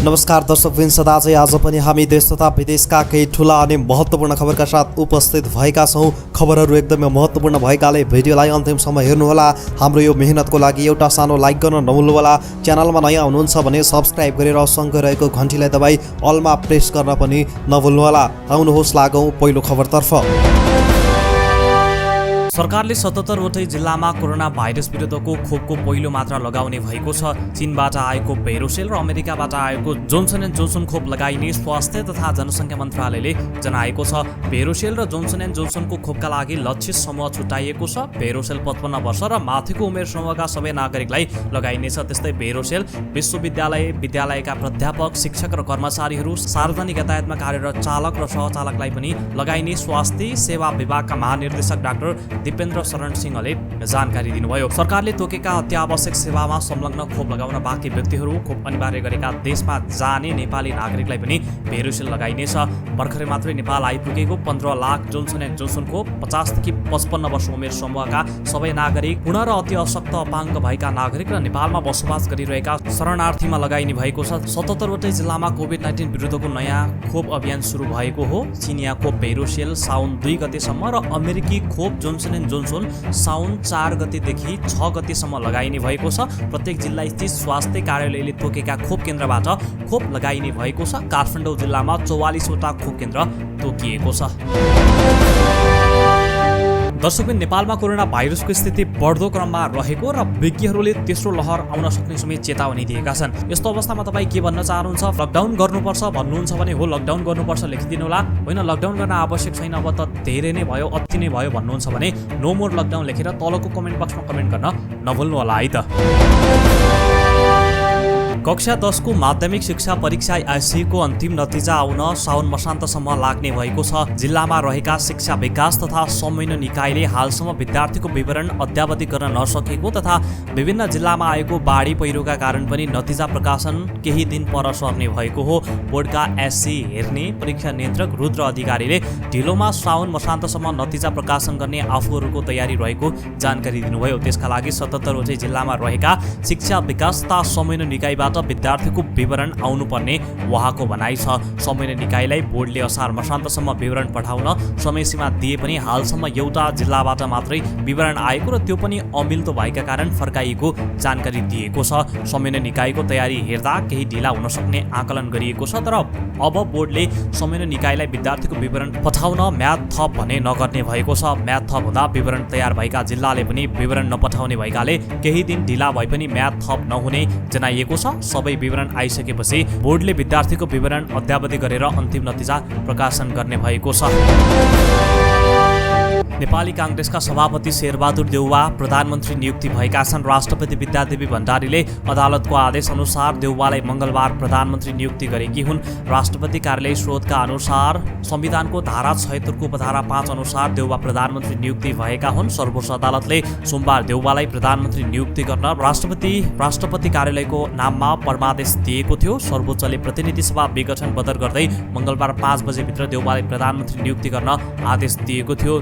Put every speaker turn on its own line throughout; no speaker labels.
नमस्कार दर्शकवृन्द, सदा चाहिँ आज पनि हामी देश तथा विदेशका केही ठुला अनि महत्त्वपूर्ण खबरका साथ उपस्थित भएका छौँ। खबरहरू एकदमै महत्त्वपूर्ण भएकाले भिडियोलाई अन्तिमसम्म हेर्नुहोला। हाम्रो यो मेहनतको लागि एउटा सानो लाइक गर्न नभुल्नुहोला। च्यानलमा नयाँ हुनुहुन्छ भने सब्स्क्राइब गरेर सँगै रहेको घन्टीलाई दबाई अलमा प्रेस गर्न पनि नभुल्नुहोला। आउनुहोस् लागौँ पहिलो खबरतर्फ। सरकारले 77 वटै जिल्लामा कोरोना भाइरस विरुद्धको खोपको पहिलो मात्रा लगाउने भएको छ। चीनबाट आएको भेरोसेल र अमेरिकाबाट आएको जोन्सन एन्ड जोन्सन खोप लगाइने स्वास्थ्य तथा जनसङ्ख्या मन्त्रालयले जनाएको छ। भेरोसेल र जोन्सन एन्ड जोन्सनको खोपका लागि लक्षित समूह छुट्याइएको छ। भेरोसेल 55 वर्ष र माथिको उमेर समूहका सबै नागरिकलाई लगाइनेछ। त्यस्तै भेरोसेल विद्यालयका प्राध्यापक, शिक्षक र कर्मचारीहरू, सार्वजनिक यातायातमा कार्यरत चालक र सहचालकलाई पनि लगाइने स्वास्थ्य सेवा विभागका महानिर्देशक डाक्टर दिपेन्द्र शरण सिंहले जानकारी दिनुभयो। सरकारले तोकेका अत्यावश्यक सेवामा संलग्न खोप लगाउन बाँकी व्यक्तिहरू, खोप अनिवार्य गरेका देशमा जाने नेपाली नागरिकलाई पनि भेरोसेल लगाइनेछ। भर्खरै मात्रै नेपाल आइपुगेको 15 लाख जोन्सन एन्ड जोन्सन खोप 50 देखि 55 वर्ष उमेर समूहका सबै नागरिक, पूर्ण र अति अशक्त अपाङ्ग भएका नागरिक र नेपालमा बसोबास गरिरहेका शरणार्थीमा लगाइने भएको छ। 77 वटै जिल्लामा कोभिड-19 विरुद्धको नयाँ खोप अभियान सुरु भएको हो। चिनिया खोप भेरोसेल साउन 2 गतेसम्म र अमेरिकी खोप जोन्सन एन्ड जोन्सन साउन 4 गतेदेखि 6 गतेसम्म लगाइने भएको छ। प्रत्येक जिल्ला स्थित स्वास्थ्य कार्यालयले तोकेका खोप केन्द्रबाट खोप लगाइने भएको छ। काठमाडौँ जिल्लामा 44 वटा खोप केन्द्र तोकिएको छ। दर्शकबिन, नेपालमा कोरोना भाइरसको स्थिति बढ्दो क्रममा रहेको र विज्ञहरूले तेस्रो लहर आउन सक्ने समेत चेतावनी दिएका छन्। यस्तो अवस्थामा तपाईँ के भन्न चाहनुहुन्छ? लकडाउन गर्नुपर्छ भन्नुहुन्छ भने हो लकडाउन गर्नुपर्छ लेखिदिनु होला। होइन, लकडाउन गर्न आवश्यक छैन, अब त धेरै नै भयो, अति नै भयो भन्नुहुन्छ भने नो मोर लकडाउन लेखेर तलको कमेन्ट बक्समा कमेन्ट गर्न नभुल्नु होला है त। कक्षा 10 को माध्यमिक शिक्षा परीक्षा आइसीको अन्तिम नतिजा आउन साउन मसान्तसम्म लाग्ने भएको छ। जिल्लामा रहेका शिक्षा विकास तथा समन्वय निकायले हालसम्म विद्यार्थीको विवरण अद्यावधि गर्न नसकेको तथा विभिन्न जिल्लामा आएको बाढी पहिरोका कारण पनि नतिजा प्रकाशन केही दिन पर सर्ने भएको हो। बोर्डका एससी हेर्ने परीक्षा नियन्त्रक रुद्र अधिकारीले ढिलोमा साउन मसान्तसम्म नतिजा प्रकाशन गर्ने आफूहरूको तयारी रहेको जानकारी दिनुभयो। त्यसका लागि 77 वटै जिल्लामा रहेका शिक्षा विकास तथा समन्वय निकायबाट विद्यार्थीको विवरण आउनुपर्ने उहाँको भनाइ छ। समन्वय निकायलाई बोर्डले असार मसान्तसम्म विवरण पठाउन समयसीमा दिए पनि हालसम्म एउटा जिल्लाबाट मात्रै विवरण आएको र त्यो पनि अमिल्दो भएका कारण फर्काइएको जानकारी दिएको छ। समन्वय निकायको तयारी हेर्दा केही ढिला हुन सक्ने आकलन गरिएको छ। तर अब बोर्डले समन्वय निकायलाई विद्यार्थीको विवरण पठाउन म्याद थप भने नगर्ने भएको छ। म्याद थप हुँदा विवरण तयार भएका जिल्लाले पनि विवरण नपठाउने भएकाले केही दिन ढिला भए पनि म्याद थप नहुने जनाइएको छ। सबै विवरण आइसकेपछि बोर्डले विद्यार्थीको विवरण अद्यावधि गरेर अन्तिम नतिजा प्रकाशन गर्ने भएको छ। नेपाली काङ्ग्रेसका सभापति शेरबहादुर देउवा प्रधानमन्त्री नियुक्ति भएका छन्। राष्ट्रपति विद्यादेवी भण्डारीले अदालतको आदेश अनुसार देउवालाई मङ्गलबार प्रधानमन्त्री नियुक्ति गरेकी हुन्। राष्ट्रपति कार्यालय स्रोतका अनुसार संविधानको धारा 76 को उपधारा 5 अनुसार देउवा प्रधानमन्त्री नियुक्ति भएका हुन्। सर्वोच्च अदालतले सोमबार देउवालाई प्रधानमन्त्री नियुक्ति गर्न राष्ट्रपति कार्यालयको नाममा परमादेश दिएको थियो। सर्वोच्चले प्रतिनिधि सभा विघटन बदर गर्दै मङ्गलबार 5 बजेभित्र देउवालाई प्रधानमन्त्री नियुक्ति गर्न आदेश दिएको थियो।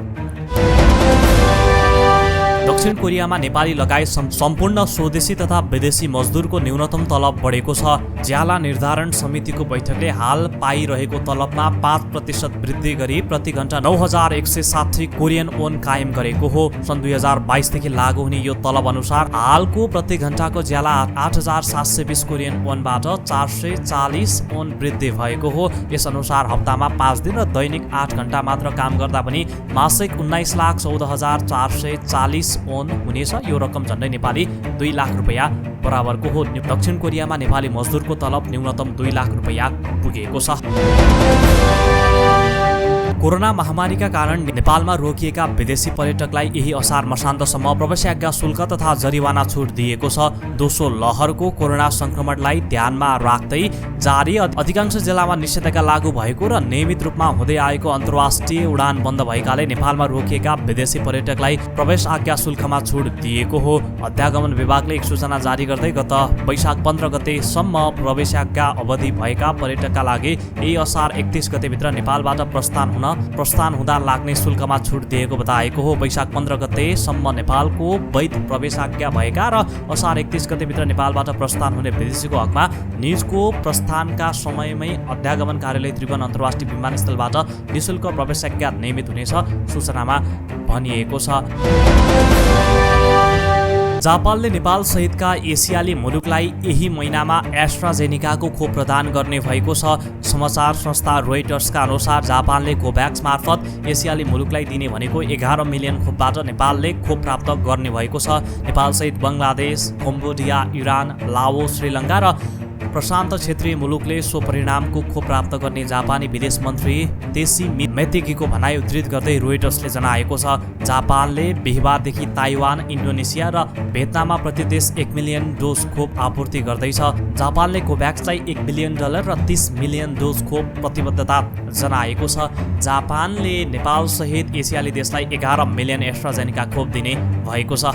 दक्षिण कोरियामा नेपाली लगायत सम्पूर्ण स्वदेशी तथा विदेशी मजदुरको न्यूनतम तलब बढेको छ। ज्याला निर्धारण समितिको बैठकले हाल पाइरहेको तलबमा 5% वृद्धि गरी प्रति घण्टा 9160 कोरियन ओन कायम गरेको हो। सन् 2022 देखि लागू हुने यो तलब अनुसार हालको प्रति घण्टाको ज्याला 8720 कोरियन ओनबाट 440 ओन वृद्धि भएको हो। यस अनुसार हप्तामा 5 दिन र दैनिक 8 घण्टा मात्र काम गर्दा पनि मासिक 19,14,440 ओन हुनेछ। यो रकम झन्डै नेपाली 2 लाख रुपैयाँ बराबरको हो। दक्षिण कोरियामा नेपाली मजदुरको तलब न्यूनतम 2 लाख रुपैयाँ पुगेको छ। कोरोना महामारीका कारण नेपालमा रोकिएका विदेशी पर्यटकलाई यही असार मसान्तसम्म प्रवेशाज्ञा शुल्क तथा जरिवाना छुट दिएको छ। दोस्रो लहरको कोरोना संक्रमणलाई ध्यानमा राख्दै जारी अधिकांश जिल्लामा निषेधाज्ञा लागू भएको र नियमित रूपमा हुँदै आएको अन्तर्राष्ट्रिय उडान बन्द भएकाले नेपालमा रोकिएका विदेशी पर्यटकलाई प्रवेश आज्ञा शुल्कमा छुट दिएको हो। अध्यागमन विभागले एक सूचना जारी गर्दै गत वैशाख 15 गतेसम्म प्रवेशाज्ञा अवधि भएका पर्यटकका लागि यही असार 31 गतेभित्र नेपालबाट प्रस्थान हुन प्रस्थान हुँदा लाग्ने शुल्कमा छुट दिएको बताएको हो। वैशाख 15 गतेसम्म नेपालको वैध प्रवेशाज्ञा भएका र असार 31 गतेभित्र नेपालबाट प्रस्थान हुने विदेशीको हकमा निजको प्रस्थानका समयमै अध्यागमन कार्यालय त्रिभुवन अन्तर्राष्ट्रिय विमानस्थलबाट निःशुल्क प्रवेशाज्ञा नियमित हुनेछ सूचनामा भनिएको छ। जापानले नेपाल सहितका एसियाली मुलुकलाई यही महिनामा एस्ट्राजेनिकाको खोप प्रदान गर्ने भएको छ। समाचार संस्था रोइटर्सका अनुसार जापानले कोभ्याक्स मार्फत एसियाली मुलुकलाई दिने भनेको 11 मिलियन खोपबाट नेपालले खोप प्राप्त गर्ने भएको छ। नेपालसहित Bangladesh, Cambodia, Iran, Laos, Sri Lanka र प्रशान्त क्षेत्रीय मुलुकले सो परिणामको खोप प्राप्त गर्ने जापानी विदेश मन्त्री तेसी मेतेकीको भनाइ उद्धृत गर्दै रोइटर्सले जनाएको छ। जापानले बिहिबारदेखि ताइवान, इन्डोनेसिया र भियतनाममा प्रति देश 1 मिलियन डोज खोप आपूर्ति गर्दैछ। जापानले कोभ्याक्सलाई $1 बिलियन र 30 मिलियन डोज खोप प्रतिबद्धता जनाएको छ। जापानले नेपाल सहित एसियाली देशलाई 11 मिलियन एस्ट्राजेनिका खोप दिने भएको छ।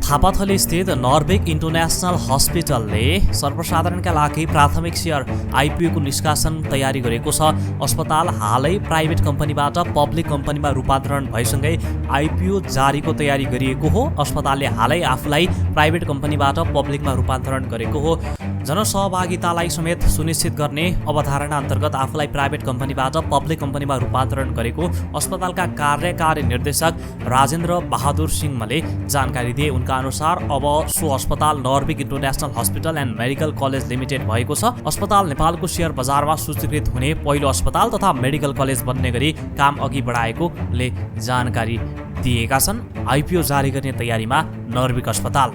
थापाथली स्थित नर्वेग इन्टरनेसनल हस्पिटलले सर्वसाधारणका लागि प्राथमिक सेयर आइपिओको निष्कासन तयारी गरेको छ। अस्पताल हालै प्राइभेट कम्पनीबाट पब्लिक कम्पनीमा रूपान्तरण भएसँगै आइपिओ जारीको तयारी गरिएको हो। अस्पतालले हालै आफूलाई प्राइभेट कम्पनीबाट पब्लिकमा रूपान्तरण गरेको हो। जनसहभागितालाई समेत सुनिश्चित गर्ने अवधारणा अन्तर्गत आफूलाई प्राइभेट कम्पनीबाट पब्लिक कम्पनीमा रूपान्तरण गरेको अस्पतालका कार्यकारी निर्देशक राजेन्द्र बहादुर सिंहले जानकारी दिए। उनका अनुसार अब सो अस्पताल Norvic international hospital and medical college limited भएको छ। अस्पताल नेपालको सेयर बजारमा सूचीकृत हुने पहिलो अस्पताल तथा मेडिकल कलेज बन्ने गरी काम अघि बढाएकोले जानकारी दिएका छन्। आइपिओ जारी गर्ने तयारीमा नर्वेग अस्पताल।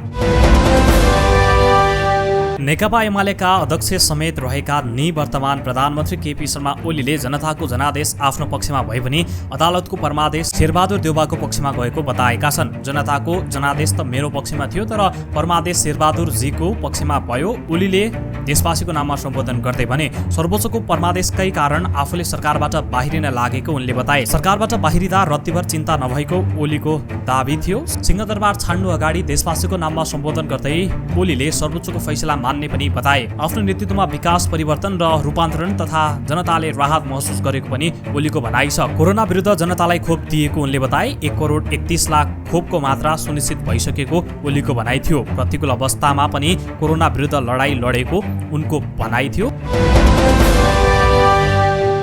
नेकपा एमालेका अध्यक्ष समेत रहेका निवर्तमान प्रधानमन्त्री केपी शर्मा ओलीले जनताको जनादेश आफ्नो पक्षमा भए पनि अदालतको परमादेश शेरबहादुर देउवाको पक्षमा गएको बताएका छन्। जनताको जनादेश त मेरो पक्षमा थियो तर परमादेश शेरबहादुर जीको पक्षमा भयो। ओलीले देशवासीको नाममा सम्बोधन गर्दै भने सर्वोच्चको परमादेशकै कारण आफूले सरकारबाट बाहिरिन लागेको उनले बताए। सरकारबाट बाहिरिँदा रत्तिभर चिन्ता नभएको ओलीको दाबी थियो। सिंहदरबार छाड्नु अगाडि देशवासीको नाममा सम्बोधन गर्दै ओलीले सर्वोच्चको फैसला मान्ने पनि बताए। आफ्नो नेतृत्वमा विकास, परिवर्तन र रूपान्तरण तथा जनताले राहत महसुस गरेको पनि ओलीको भनाइ छ। कोरोना विरुद्ध जनतालाई खोप दिएको उनले बताए। 1 करोड 31 लाख खोपको मात्रा सुनिश्चित भइसकेको ओलीको भनाइ थियो। प्रतिकूल अवस्थामा पनि कोरोना विरुद्ध लडाई लडेको उनको भनाइ थियो।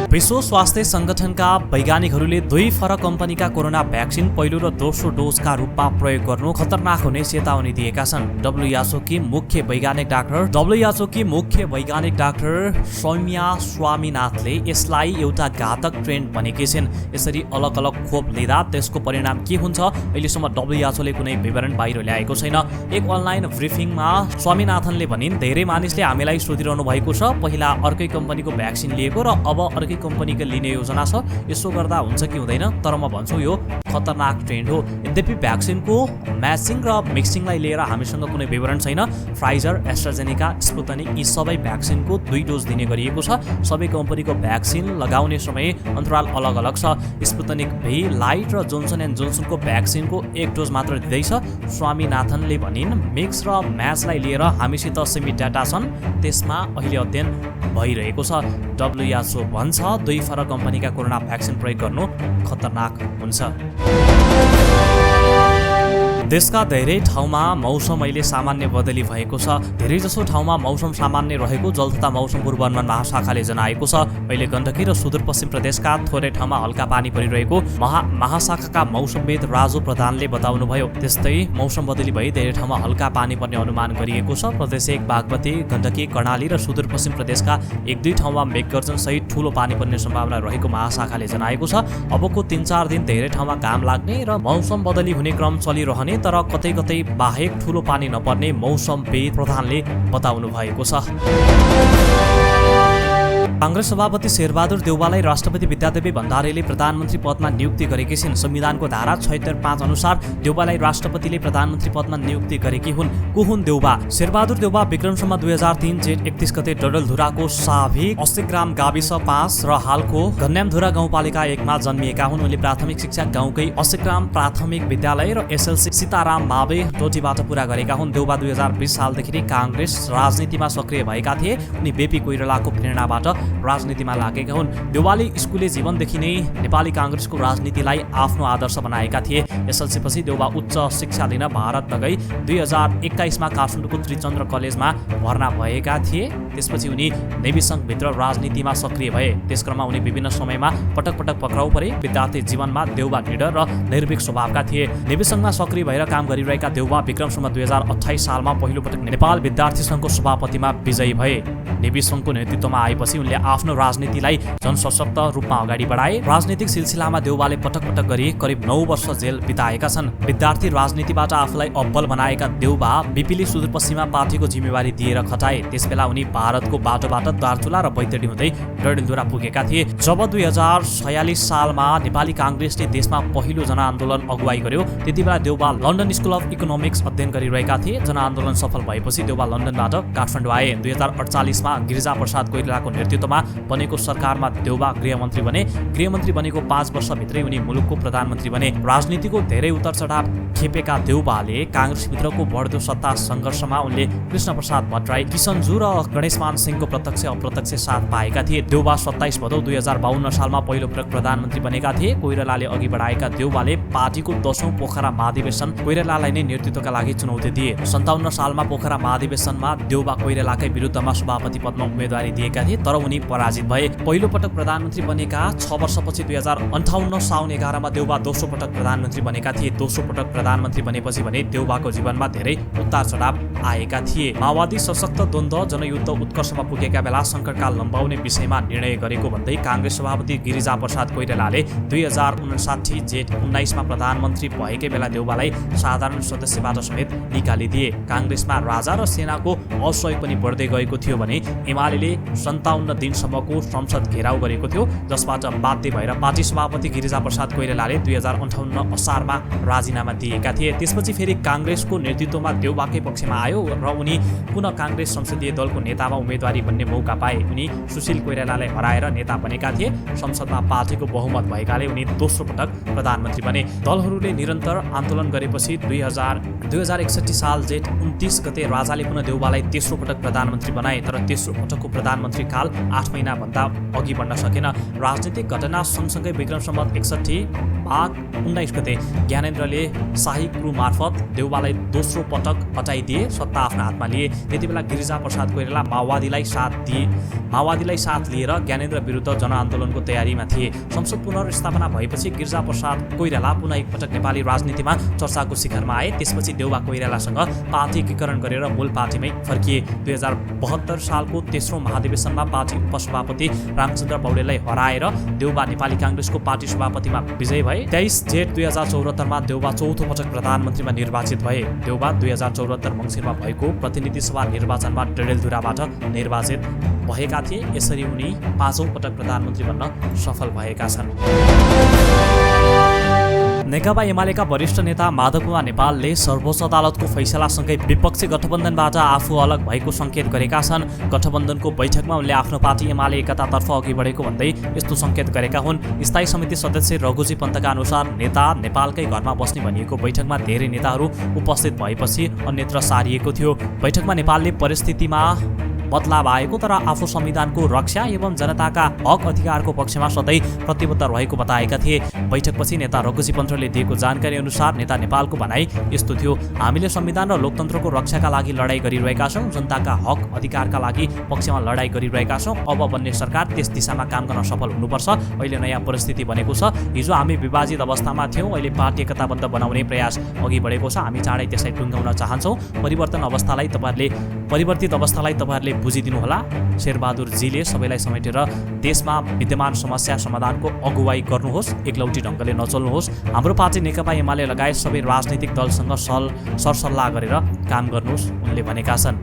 विश्व स्वास्थ्य संगठनका वैज्ञानिकहरूले 2 फरक कम्पनीका कोरोना भ्याक्सिन पहिलो र दोस्रो डोजका रूपमा प्रयोग गर्नु खतरनाक हुने चेतावनी दिएका छन्। WHO की मुख्य वैज्ञानिक डाक्टर सौम्या स्वामीनाथनले यसलाई एउटा घातक ट्रेन्ड भनेकी छिन्। यसरी अलग अलग खोप लिँदा त्यसको परिणाम के हुन्छ अहिलेसम्म WHOले कुनै विवरण बाहिर ल्याएको छैन। एक अनलाइन ब्रिफिङमा स्वामीनाथनले भनिन्, धेरै मानिसले हामीलाई सोधिरहनु भएको छ, पहिला अर्कै कम्पनीको भ्याक्सिन लिएको र अब अर्कै कम्पनीको लिने योजना छ, यसो गर्दा हुन्छ कि हुँदैन, तर म भन्छु यो खतरनाक ट्रेन्ड हो। यद्यपि भ्याक्सिनको म्याचिङ र मिक्सिङलाई लिएर हामीसँग कुनै विवरण छैन। फाइजर, एस्ट्राजेनिका, स्पुतनिक यी सबै भ्याक्सिनको 2 डोज दिने गरिएको छ। सबै कम्पनीको भ्याक्सिन लगाउने समय अन्तराल अलग अलग छ। स्पुतनिक भी, लाइट र जोन्सन एन्ड जोन्सनको भ्याक्सिनको 1 डोज मात्र दिँदैछ। स्वामीनाथनले भनिन्, मिक्स र म्याचलाई लिएर हामीसित सीमित डाटा छन्, त्यसमा अहिले अध्ययन भइरहेको छ। WHO भन्छ 2 फरक कम्पनीका कोरोना भ्याक्सिन प्रयोग गर्नु खतरनाक हुन्छ। देशका धेरै ठाउँमा मौसम अहिले सामान्य बदली भएको छ। धेरैजसो ठाउँमा मौसम सामान्य रहेको जल तथा मौसम पूर्वानुमान महाशाखाले जनाएको छ। अहिले गण्डकी र सुदूरपश्चिम प्रदेशका थोरै ठाउँमा हल्का पानी परिरहेको महाशाखाका मौसमविद राजु प्रधानले बताउनुभयो। त्यस्तै मौसम बदली भई धेरै ठाउँमा हल्का पानी पर्ने अनुमान गरिएको छ। प्रदेश 1 बागमती, गण्डकी, कर्णाली र सुदूरपश्चिम प्रदेशका 1-2 ठाउँमा मेघगर्जन सहित ठूलो पानी पर्ने सम्भावना रहेको महाशाखाले जनाएको छ। अबको 3-4 दिन धेरै ठाउँमा घाम लाग्ने र मौसम बदली हुने क्रम चलिरहने तर कतै कतै बाहेक ठूलो पानी नपर्ने मौसमविद प्रधानले बताउनु भएको छ। कांग्रेस सभापति शेरबहादुर देउवालाई राष्ट्रपति विद्यादेवी भण्डारीले प्रधानमन्त्री पदमा नियुक्ति गरेकी छिन्। संविधानको धारा 76(5) अनुसार देउवालाई राष्ट्रपतिले प्रधानमन्त्री पदमा नियुक्ति गरेकी हुन्। को हुन् देउवा? शेरबहादुर देउवा विक्रमसम्म 2003 जेठ 31 गते डडलधुराको साभिक 80 ग्राम गाविस 5 र हालको गन्यामधुरा गाउँपालिका 1 मा जन्मिएका हुन्। उनले प्राथमिक शिक्षा गाउँकै 80 ग्राम प्राथमिक विद्यालय र SLC सीताराम मावे टोटीबाट पूरा गरेका हुन्। देउवा 2020 सालदेखि कांग्रेस राजनीतिमा सक्रिय भएका थिए। उनी बेपी कोइरालाको प्रेरणाबाट राजनीतिमा लागेका हुन्। देउवाले स्कुले जीवनदेखि नै नेपाली काङ्ग्रेसको राजनीतिलाई आफ्नो आदर्श बनाएका थिए। एसएलसीपछि देउवा उच्च शिक्षा लिन भारत नगई 2021मा काठमाडौँको त्रिचन्द्र कलेजमा भर्ना भएका थिए। त्यसपछि उनी नेभी सङ्घभित्र राजनीतिमा सक्रिय भए। त्यसक्रममा उनी विभिन्न समयमा पटक पटक पक्राउ परे। विद्यार्थी जीवनमा देउवा निडर र निर्भीक स्वभावका थिए। नेभी सङ्घमा सक्रिय भएर काम गरिरहेका देउवा विक्रमसम्म 2028 सालमा पहिलोपटक नेपाल विद्यार्थी सङ्घको सभापतिमा विजयी भए। नेभी सङ्घको नेतृत्वमा आएपछि उनले आफ्नो राजनीतिलाई जनसशक्त रूपमा अगाडि बढाए। राजनीतिक सिलसिलामा देउवाले पटक पटक गरी करिब 9 वर्ष जेल बिताएका छन्। विद्यार्थी राजनीतिबाट आफूलाई अब्बल बनाएका देउवा बिपिली सुदूरपश्चिममा पार्टीको जिम्मेवारी दिएर खटाए। त्यसबेला उनी भारतको बाटोबाट दार्चुला र बैतडी हुँदै डडेलधुरा पुगेका थिए। जब 2046 सालमा नेपाली काङ्ग्रेसले देशमा पहिलो जनआन्दोलन अगुवाई गर्यो, त्यतिबेला Deuba London school of economics अध्ययन गरिरहेका थिए। जनआन्दोलन सफल भएपछि देउवा लन्डनबाट काठमाडौँ आए। 2048 मा गिरिजाप्रसाद कोइरालाको नेतृत्वमा बनेको सरकारमा देउवा गृहमन्त्री बने। गृहमन्त्री बनेको 5 वर्षभित्रै उनी मुलुकको प्रधानमन्त्री बने। राजनीतिको धेरै उतार-चढाव खेपेका देउवाले काङ्ग्रेसभित्रको बढ्दो सत्ता सङ्घर्षमा उनले कृष्णप्रसाद भट्टराई, किशनजु र गणेशमान सिंहको प्रत्यक्ष अप्रत्यक्ष साथ पाएका थिए। देउवा 27 भदौ 2052 सालमा पहिलोपटक प्रधानमन्त्री बनेका थिए। कोइरालाले अघि बढाएका देउवाले पार्टीको 10औं पोखरा महाधिवेशन कोइरालालाई नै नेतृत्वका लागि चुनौती दिए। 57 सालमा पोखरा महाधिवेशनमा देउवा कोइरालाकै विरुद्धमा सभापति पदमा उम्मेदवारी दिएका थिए, तर उनी पराजित भए। पहिलोपटक प्रधानमन्त्री बनेका 6 वर्षपछि 2058 साउन 11 मा देउवा दोस्रो पटक प्रधानमन्त्री बनेका थिए। दोस्रो पटक प्रधानमन्त्री बनेपछि भने देउवाको जीवनमा धेरै उतार-चढाव आएका थिए। माओवादी सशक्त द्वन्द्व जनयुद्ध उत्कर्षमा पुगेका बेला सङ्कटकाल लम्बाउने विषयमा निर्णय गरेको भन्दै काङ्ग्रेस सभापति गिरिजाप्रसाद कोइरालाले 2059 जेठ 19 मा प्रधानमन्त्री भएकै बेला देउवालाई साधारण सदस्यबाट समेत निकालिदिए। काङ्ग्रेसमा राजा र सेनाको असहयोग पनि बढ्दै गएको थियो भने एमाले 57 दिनसम्मको संसद घेराउ गरेको थियो, जसबाट बाध्य भएर पार्टी सभापति गिरिजाप्रसाद कोइरालाले 2058 असारमा राजीनामा दिएका थिए। त्यसपछि फेरि काङ्ग्रेसको नेतृत्वमा देउवाकै पक्षमा आयो र उनी पुनः काङ्ग्रेस संसदीय दलको नेतामा उम्मेदवारी बन्ने मौका पाए। उनी सुशील कोइरालालाई हराएर नेता बनेका थिए। संसदमा पार्टीको बहुमत भएकाले उनी दोस्रो पटक प्रधानमन्त्री बने। दलहरूले निरन्तर आन्दोलन गरेपछि 2061 साल जेठ 29 गते राजाले पुनः देउवालाई तेस्रो पटक प्रधानमन्त्री बनाए, तर तेस्रो पटकको प्रधानमन्त्री काल 8 महिनाभन्दा अघि बढ्न सकेन। राजनीतिक घटना सँगसँगै विक्रम सम्वत 61 माघ 19 गते ज्ञानेन्द्रले शाही क्रू मार्फत देउवालाई दोस्रो पटक हटाइदिए, सत्ता आफ्नो हातमा लिए। त्यतिबेला गिरिजाप्रसाद कोइराला माओवादीलाई साथ लिएर ज्ञानेन्द्र विरुद्ध जनआन्दोलनको तयारीमा थिए। संसद पुनर्स्थापना भएपछि गिरिजाप्रसाद कोइराला पुनः एकपटक नेपाली राजनीतिमा चर्चाको शिखरमा आए। त्यसपछि देउवा कोइरालासँग पार्टी एकीकरण गरेर मूल पार्टीमै फर्किए। 2072 सालको तेस्रो महाधिवेशनमा पार्टी उपसभापति रामचन्द्र पौडेललाई हराएर देउवा नेपाली काङ्ग्रेसको पार्टी सभापतिमा विजयी भए। 23 जेठ 2074 मा देउवा चौथो पटक प्रधानमन्त्रीमा निर्वाचित भए। देउवा 2074 मङ्सिरमा भएको प्रतिनिधि सभा निर्वाचनमा डडेलधुराबाट निर्वाचित भएका थिए। यसरी उनी 5औं पटक प्रधानमन्त्री बन्न सफल भएका छन्। नेकपा एमालेका वरिष्ठ नेता माधव कुमार नेपालले सर्वोच्च अदालतको फैसलासँगै विपक्षी गठबन्धनबाट आफू अलग भएको सङ्केत गरेका छन्। गठबन्धनको बैठकमा उनले आफ्नो पार्टी एमाले एकतातर्फ अघि बढेको भन्दै यस्तो सङ्केत गरेका हुन्। स्थायी समिति सदस्य रघुजी पन्तका अनुसार नेता नेपालकै घरमा बस्ने भनिएको बैठकमा धेरै नेताहरू उपस्थित भएपछि अन्यत्र सारिएको थियो। बैठकमा नेपालले परिस्थितिमा बदलाव आएको तर आफू संविधानको रक्षा एवं जनताका हक अधिकारको पक्षमा सधैँ प्रतिबद्ध रहेको बताएका थिए। बैठकपछि नेता रघुजी पन्तले दिएको जानकारी अनुसार नेता नेपालको भनाइ यस्तो थियो: हामीले संविधान र लोकतन्त्रको रक्षाका लागि लडाईँ गरिरहेका छौँ, जनताका हक अधिकारका लागि पक्षमा लडाईँ गरिरहेका छौँ। अब बन्ने सरकार त्यस दिशामा काम गर्न सफल हुनुपर्छ। अहिले नयाँ परिस्थिति बनेको छ। हिजो हामी विभाजित अवस्थामा थियौँ, अहिले पार्टी एकताबद्ध बनाउने प्रयास अघि बढेको छ। हामी चाँडै त्यसलाई टुङ्गाउन चाहन्छौँ। परिवर्तित अवस्थालाई तपाईँहरूले बुझिदिनुहोला। शेरबहादुरजीले सबैलाई समेटेर देशमा विद्यमान समस्या समाधानको अगुवाई गर्नुहोस्, एकलौटी ढङ्गले नचल्नुहोस्। हाम्रो पार्टी नेकपा एमाले लगायत सबै राजनीतिक दलसँग सरसल्लाह गरेर काम गर्नुहोस्, उनले भनेका छन्।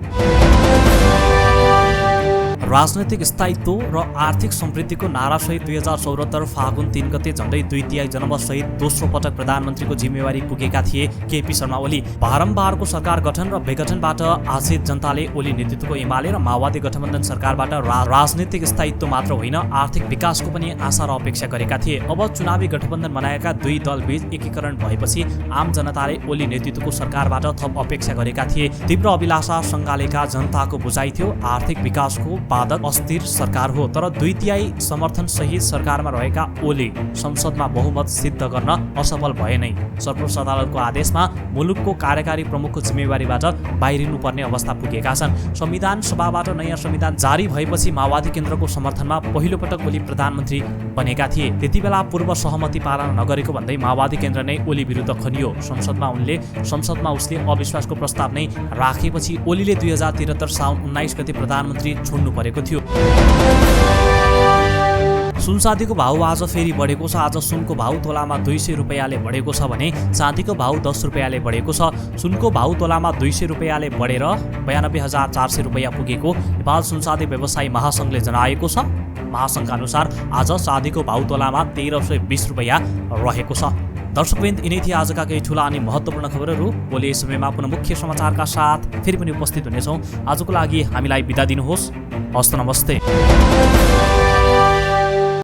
राजनैतिक स्थायित्व र आर्थिक समृद्धिको नारासहित 2074 फागुन 3 गते झण्डै 2/3 जनमतसहित दोस्रो पटक प्रधानमन्त्रीको जिम्मेवारी पुगेका थिए केपी शर्मा ओली। बारम्बारको सरकार गठन र विघटनबाट आशित जनताले ओली नेतृत्वको एमाले र माओवादी गठबन्धन सरकारबाट राजनीतिक स्थायित्व मात्र होइन, आर्थिक विकासको पनि आशा र अपेक्षा गरेका थिए। अब चुनावी गठबन्धन बनाएका दुई दलबीच एकीकरण भएपछि आम जनताले ओली नेतृत्वको सरकारबाट थप अपेक्षा गरेका थिए। तीव्र अभिलाषा सङ्गालेका जनताको बुझाइ थियो आर्थिक विकासको उत्पादक अस्थिर सरकार हो, तर 2/3 समर्थन सहित सरकारमा रहेका ओली संसदमा बहुमत सिद्ध गर्न असफल भए नै सर्वोच्च अदालतको आदेशमा मुलुकको कार्यकारी प्रमुखको जिम्मेवारीबाट बाहिरिनुपर्ने अवस्था पुगेका छन्। संविधान सभाबाट नयाँ संविधान जारी भएपछि माओवादी केन्द्रको समर्थनमा पहिलो पटक ओली प्रधानमन्त्री बनेका थिए। त्यतिबेला पूर्व सहमति पालना नगरेको भन्दै माओवादी केन्द्र नै ओली विरुद्ध खनियो। संसदमा उसले अविश्वासको प्रस्ताव नै राखेपछि ओलीले 2073 साउन 19 गते प्रधानमन्त्री छोड्नु परेको थियो। सुनचाँदीको भाउ आज फेरि बढेको छ। आज सुनको भाउ तोलामा 200 रुपैयाँले बढेको छ भने चाँदीको भाउ 10 रुपैयाँले बढेको छ। सुनको भाउ तोलामा 200 रुपैयाँले बढेर 92,400 रुपैयाँ पुगेको नेपाल सुनचाँदी व्यवसायी महासङ्घले जनाएको छ। महासङ्घका अनुसार आज चाँदीको भाउ तोलामा 1320 रुपैयाँ रहेको छ। दर्शकवृन्द, यिनै थिए आजका केही ठुला अनि महत्त्वपूर्ण खबरहरू। भोलि यस समयमा पुनः मुख्य समाचारका साथ फेरि पनि उपस्थित हुनेछौँ। आजको लागि हामीलाई बिदा दिनुहोस्। हस्त नमस्ते।